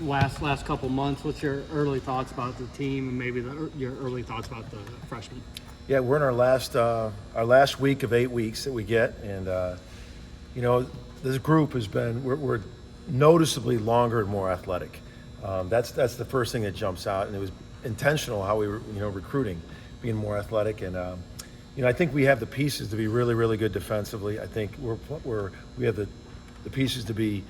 last couple months. What's your early thoughts about the team and maybe your early thoughts about the freshmen? Yeah, we're in our last week of 8 weeks that we get, and this group has been we're noticeably longer and more athletic. That's the first thing that jumps out, and it was intentional how we were recruiting, being more athletic, and I think we have the pieces to be really, really good defensively. I think we have the pieces to be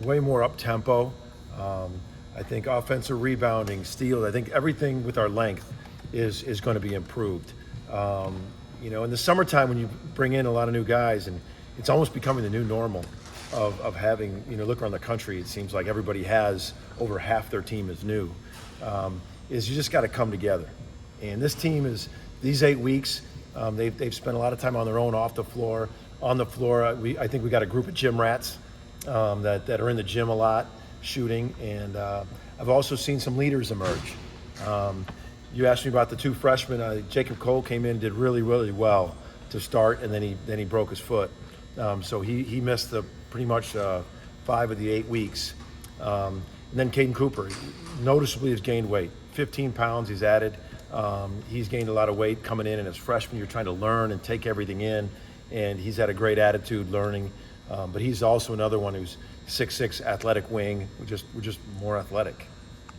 way more up tempo. I think offensive rebounding, steals. I think everything with our length is going to be improved. In the summertime when you bring in a lot of new guys, and it's almost becoming the new normal of having, look around the country, it seems like everybody has over half their team is new, is you just got to come together. And this team is, these 8 weeks, they've spent a lot of time on their own, off the floor. On the floor, I think we got a group of gym rats that are in the gym a lot, shooting, and I've also seen some leaders emerge. You asked me about the two freshmen. Jacob Cole came in, did really, really well to start, and then he broke his foot. So he missed pretty much 5 of the 8 weeks. And then Caden Cooper, noticeably has gained weight. 15 pounds he's added. He's gained a lot of weight coming in as freshman. You're trying to learn and take everything in, and he's had a great attitude learning. But he's also another one who's 6'6", athletic wing. We're just more athletic.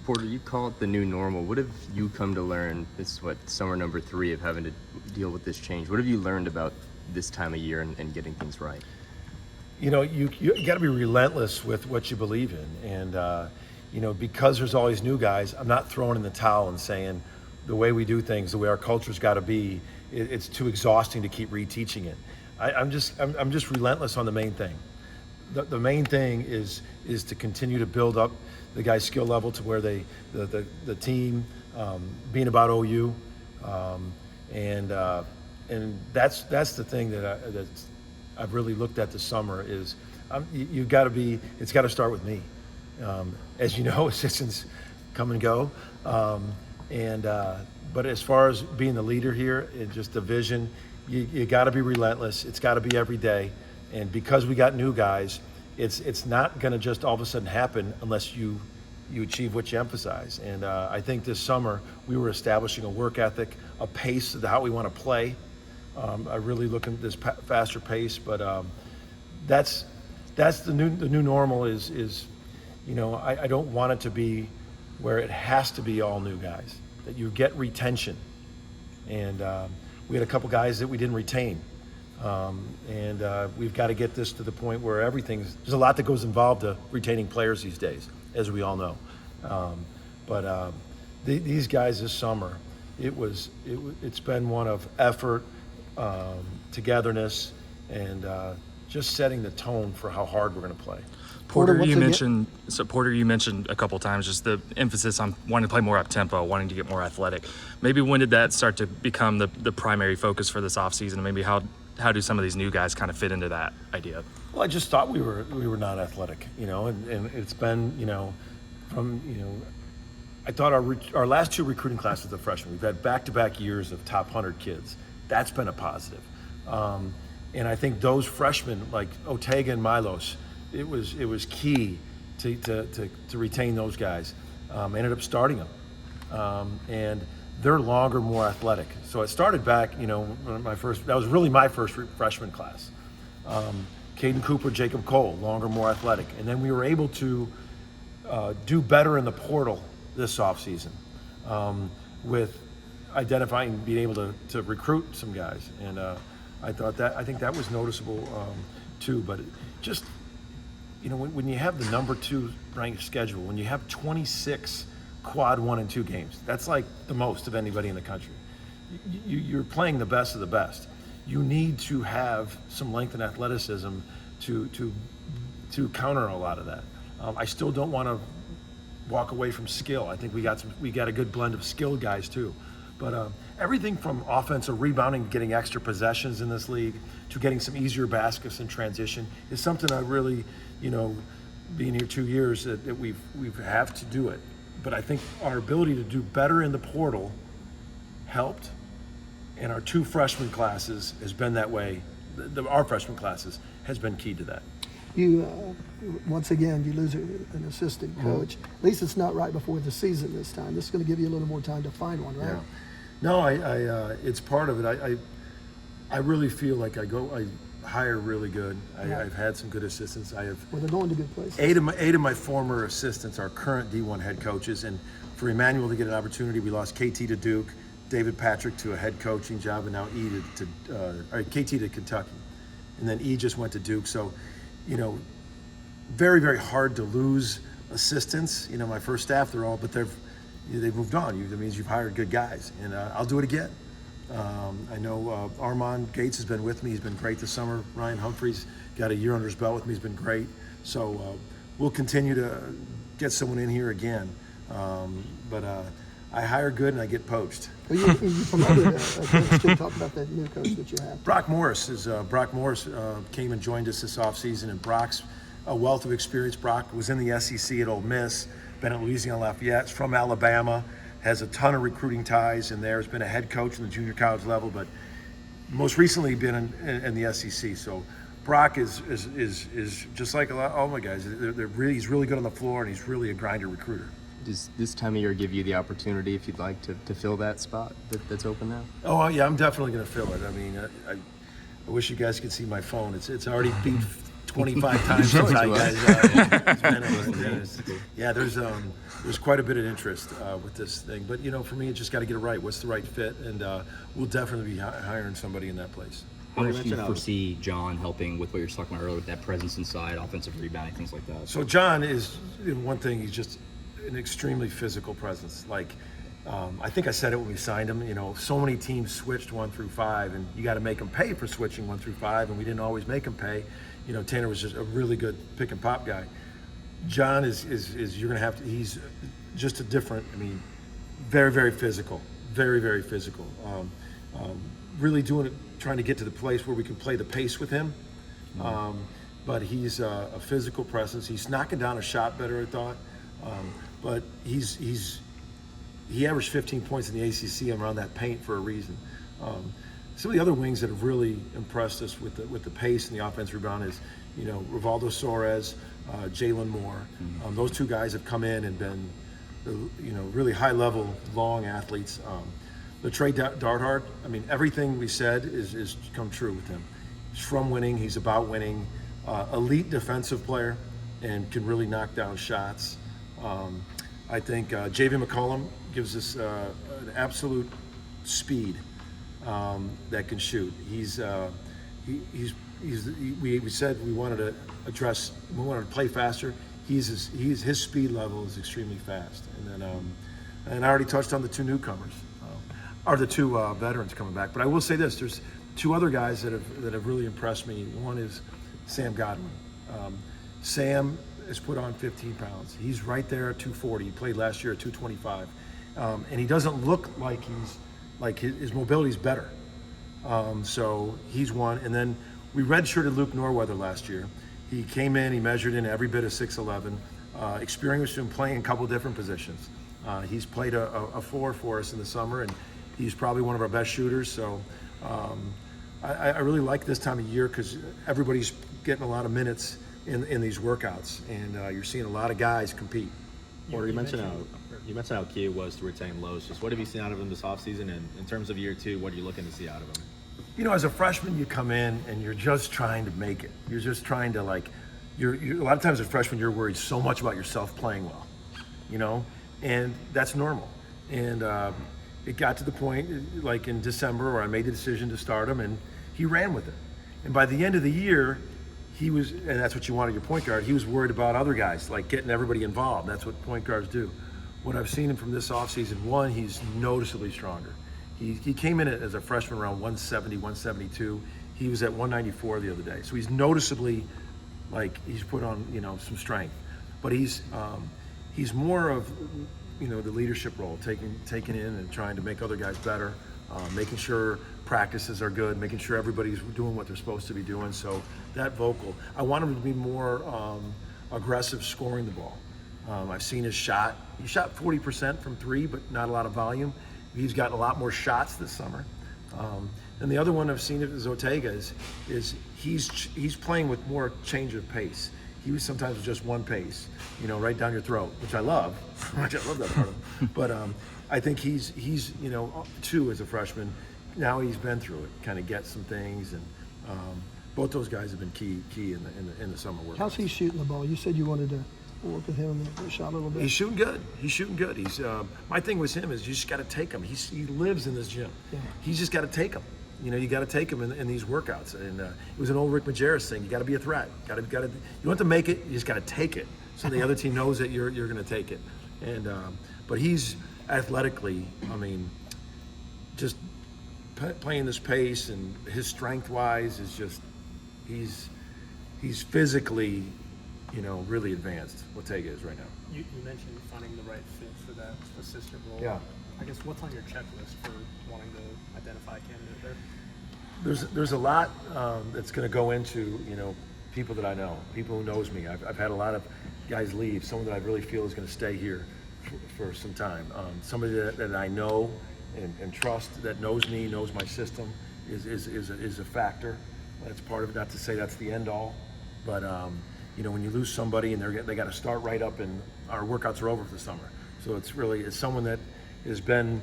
Porter, you call it the new normal. What have you come to learn? This is summer number 3 of having to deal with this change. What have you learned about this time of year and getting things right? You got to be relentless with what you believe in, and because there's always new guys, I'm not throwing in the towel and saying the way we do things, the way our culture's got to be, it's too exhausting to keep reteaching it. I'm just relentless on the main thing. The main thing is to continue to build up the guys' skill level to where the team being about OU, and that's the thing that I've really looked at this summer is it's got to start with me. As you know, assistants come and go, but as far as being the leader here and just the vision, you got to be relentless. It's got to be every day, and because we got new guys, it's not going to just all of a sudden happen unless you achieve what you emphasize. And I think this summer we were establishing a work ethic, a pace of how we want to play. I really look at this faster pace, but that's the new normal. Is I don't want it to be where it has to be all new guys, that you get retention, and we had a couple guys that we didn't retain. We've got to get this to the point where there's a lot that goes involved to retaining players these days, as we all know. These guys this summer, it's been one of effort, togetherness, and just setting the tone for how hard we're going to play. Porter, you mentioned a couple times just the emphasis on wanting to play more up tempo, wanting to get more athletic. Maybe when did that start to become the primary focus for this offseason? Maybe how do some of these new guys kind of fit into that idea? Well, I just thought we were not athletic, and it's been, I thought our last 2 recruiting classes of freshmen, we've had back-to-back years of top 100 kids. That's been a positive. And I think those freshmen like Otega and Milos, it was key to retain those guys. Ended up starting them, and they're longer, more athletic. So it started back, that was really my first freshman class. Caden Cooper, Jacob Cole, longer, more athletic. And then we were able to do better in the portal this offseason with identifying, being able to recruit some guys. And I think that was noticeable too. But just, when you have the number 2 ranked schedule, when you have 26 quad 1 and 2 games, that's like the most of anybody in the country. You're playing the best of the best. You need to have some length and athleticism to counter a lot of that. I still don't want to walk away from skill. I think we got a good blend of skilled guys too. But everything from offensive rebounding, getting extra possessions in this league, to getting some easier baskets in transition is something I really, being here 2 years, that we have to do it. But I think our ability to do better in the portal helped, and our 2 freshman classes has been that way. Our freshman classes has been key to that. You once again, you lose an assistant coach. At least it's not right before the season this time. This is going to give you a little more time to find one, right? Yeah. No, it's part of it. I really feel like I hire really good. I've had some good assistants. Well, they're going to good places. Eight of my former assistants are current D1 head coaches, and for Emmanuel to get an opportunity, we lost KT to Duke, David Patrick to a head coaching job, and now KT to Kentucky, and then E just went to Duke. So, very, very hard to lose assistants. My first staff, but they've moved on. That means you've hired good guys, and I'll do it again. I know Armand Gates has been with me. He's been great this summer. Ryan Humphreys got a year under his belt with me. He's been great. So we'll continue to get someone in here again. But I hire good and I get poached. Well, you promoted a coach to talk about that new coach that you have. Brock Morris came and joined us this offseason, and Brock's a wealth of experience. Brock was in the SEC at Ole Miss, been at Louisiana Lafayette, from Alabama, has a ton of recruiting ties in there, has been a head coach in the junior college level, but most recently been in the SEC. So Brock is just like all my guys. He's really good on the floor, and he's really a grinder recruiter. Does this time of year give you the opportunity, if you'd like, to fill that spot that's open now? Oh yeah, I'm definitely going to fill it. I mean, I wish you guys could see my phone. It's already beat 25 times since I guys. Yeah, there's quite a bit of interest with this thing, but for me, it's just got to get it right. What's the right fit, and we'll definitely be hiring somebody in that place. How much do you foresee John helping with what you're talking about earlier, with that presence inside, offensive rebounding, things like that? So John is one thing. He's just an extremely physical presence. I think I said it when we signed him. So many teams switched 1 through 5, and you got to make them pay for switching 1 through 5, and we didn't always make them pay. Tanner was just a really good pick and pop guy. John is you're gonna have to. He's just a different. I mean, very, very physical, very, very physical. Really doing it, trying to get to the place where we can play the pace with him. But he's a physical presence. He's knocking down a shot better, I thought. But he averaged 15 points in the ACC around that paint for a reason. Some of the other wings that have really impressed us with the pace and the offense rebound is, Rivaldo Soares, Jalen Moore. Those two guys have come in and been, really high level, long athletes. Trey Darthard, I mean, everything we said is come true with him. He's from winning. He's about winning. Elite defensive player, and can really knock down shots. I think J.V. McCollum gives us an absolute speed that can shoot. We said we wanted to play faster. His speed level is extremely fast. And then and I already touched on the two newcomers, or the two veterans coming back. But I will say this: there's two other guys that have really impressed me. One is Sam Godwin. Sam has put on 15 pounds. He's right there at 240. He played last year at 225, and he doesn't look like his mobility's better. So he's one. And then we redshirted Luke Norweather last year. He came in, he measured in every bit of 6'11", experienced him playing a couple different positions. He's played a 4 for us in the summer, and he's probably one of our best shooters. So I really like this time of year because everybody's getting a lot of minutes in these workouts, and you're seeing a lot of guys compete. Porter, you mentioned how key it was to retain Lowe's. Just what have you seen out of him this offseason? And in terms of year 2, what are you looking to see out of him? As a freshman, you come in and you're just trying to make it. You're just trying to a lot of times as a freshman, you're worried so much about yourself playing well, and that's normal. And it got to the point, like in December, where I made the decision to start him, and he ran with it. And by the end of the year, he was, and that's what you wanted your point guard, he was worried about other guys, like getting everybody involved. That's what point guards do. What I've seen him from this offseason, one, he's noticeably stronger. He came in as a freshman around 170, 172. He was at 194 the other day. So he's noticeably, he's put on, some strength. But he's more of, the leadership role, taking in and trying to make other guys better, making sure practices are good, making sure everybody's doing what they're supposed to be doing. So that vocal. I want him to be more aggressive scoring the ball. I've seen his shot. He shot 40% from 3, but not a lot of volume. He's gotten a lot more shots this summer. And the other one I've seen is Ortega is he's playing with more change of pace. He was sometimes with just one pace, right down your throat, which I love. I love that part of him. But I think he's two as a freshman. Now he's been through it, kind of get some things, and both those guys have been key in the summer work. How's he shooting the ball? You said you wanted to work with him in the shot a little bit. He's shooting good. He's my thing with him is you just got to take him. He lives in this gym. Yeah. He's just got to take him. You got to take him in these workouts. And it was an old Rick Majerus thing. You got to be a threat. You don't have to make it. You just got to take it, so the other team knows that you're going to take it. And but he's athletically, just playing this pace, and his strength-wise is just he's physically, really advanced. Ortega is right now. You mentioned finding the right fit for that assistant role. Yeah. I guess what's on your checklist for wanting to identify a candidate there? There's a lot that's going to go into people that I know, people who knows me. I've had a lot of guys leave. Someone that I really feel is going to stay here for some time. Somebody that I know and trust, that knows me, knows my system, is a factor. That's part of it. Not to say that's the end all, but when you lose somebody and they got to start right up, and our workouts are over for the summer. So it's someone that has been,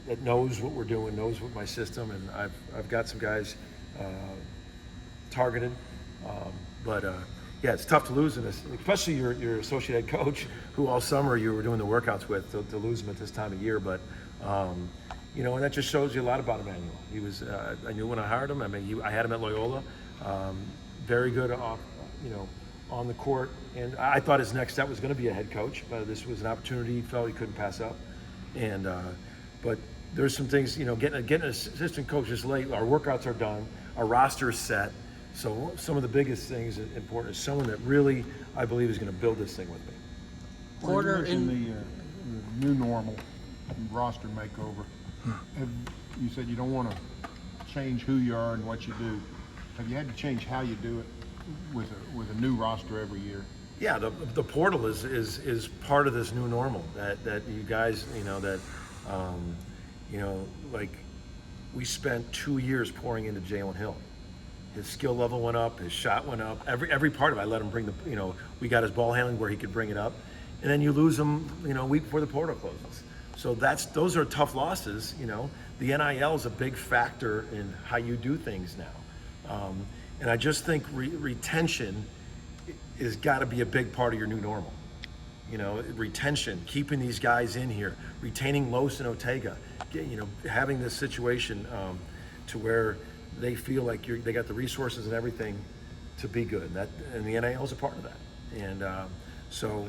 that knows what we're doing, knows what my system, and I've got some guys targeted, but yeah, it's tough to lose in this, especially your associate head coach, who all summer you were doing the workouts with, to lose him at this time of year. But and that just shows you a lot about Emmanuel. He was, I knew when I hired him. I had him at Loyola, very good off, on the court, and I thought his next step was going to be a head coach, but this was an opportunity he felt he couldn't pass up. And but there's some things, getting an assistant coach is late. Our workouts are done, our roster is set. So some of the biggest things important is someone that really, I believe, is going to build this thing with me. Porter, in the new normal roster makeover, you said you don't want to change who you are and what you do. Have you had to change how you do it with a new roster every year? Yeah, the portal is part of this new normal that you guys, like we spent 2 years pouring into Jalen Hill. His skill level went up, his shot went up. Every part of it, I let him bring we got his ball handling where he could bring it up, and then you lose him, a week before the portal closes. So those are tough losses. The NIL is a big factor in how you do things now, and I just think retention is got to be a big part of your new normal. Retention, keeping these guys in here, retaining Los and Ortega, having this situation to where they feel like they got the resources and everything to be good, and the NIL is a part of that. And so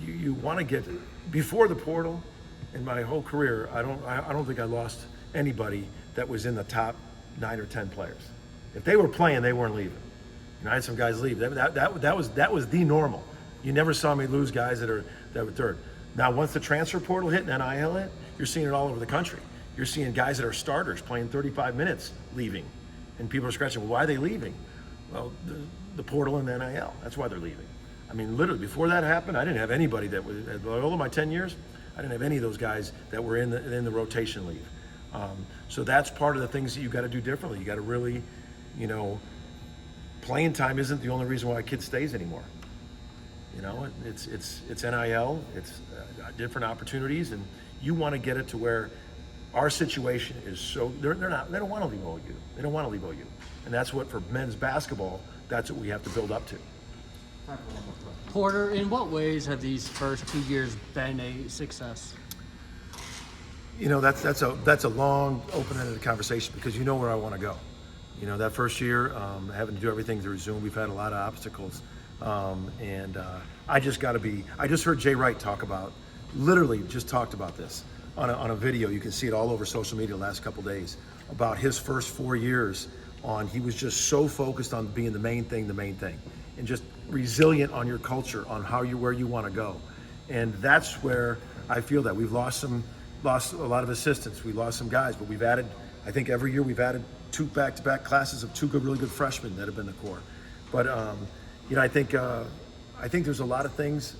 you want to get before the portal. In my whole career, I don't think I lost anybody that was in the top 9 or 10 players. If they were playing, they weren't leaving. I had some guys leave. That was the normal. You never saw me lose guys that were third. Now, once the transfer portal hit and NIL hit, you're seeing it all over the country. You're seeing guys that are starters playing 35 minutes leaving, and people are scratching, well, why are they leaving? Well, the portal and the NIL. That's why they're leaving. Literally, before that happened, I didn't have anybody that was at Loyola my 10 years. I didn't have any of those guys that were in the rotation leave. So that's part of the things that you got to do differently. You got to really, playing time isn't the only reason why a kid stays anymore. It's NIL, it's different opportunities, and you want to get it to where our situation is so they don't want to leave OU. They don't want to leave OU, and that's what for men's basketball. That's what we have to build up to. Porter, in what ways have these first 2 years been a success? That's a long, open-ended conversation, because you know where I want to go. That first year, having to do everything through Zoom, we've had a lot of obstacles, and I just heard Jay Wright talked about this on a video. You can see it all over social media the last couple days about his first 4 years. He was just so focused on being the main thing, and just resilient on your culture, on where you want to go. And that's where I feel that we've lost a lot of assistants. We lost some guys, but we've added, I think every year we've added 2 back-to-back classes of 2 really good freshmen that have been the core. But I think there's a lot of things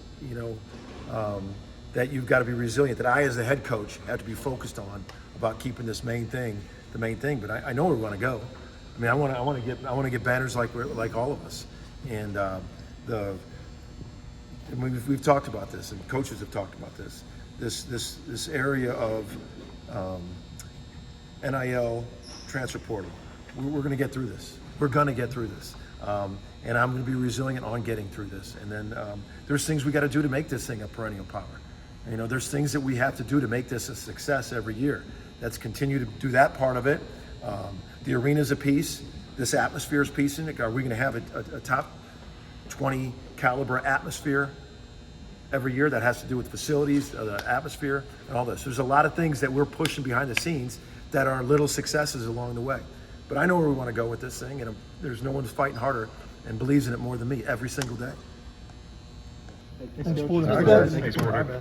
that you've got to be resilient, that I as the head coach have to be focused on, about keeping this main thing the main thing. But I know where we want to go. I mean, I want to get banners like all of us, and we've talked about this, and coaches have talked about this. This area of NIL transfer portal. We're going to get through this. We're going to get through this, and I'm going to be resilient on getting through this. And then there's things we got to do to make this thing a perennial power. You know, there's things that we have to do to make this a success every year. Let's continue to do that part of it. The arena's a piece. This atmosphere is a piece in it. Are we going to have a top 20 caliber atmosphere every year? That has to do with facilities, the atmosphere, and all this. There's a lot of things that we're pushing behind the scenes that are little successes along the way. But I know where we want to go with this thing, and there's no one who's fighting harder and believes in it more than me every single day. Thanks, Porter.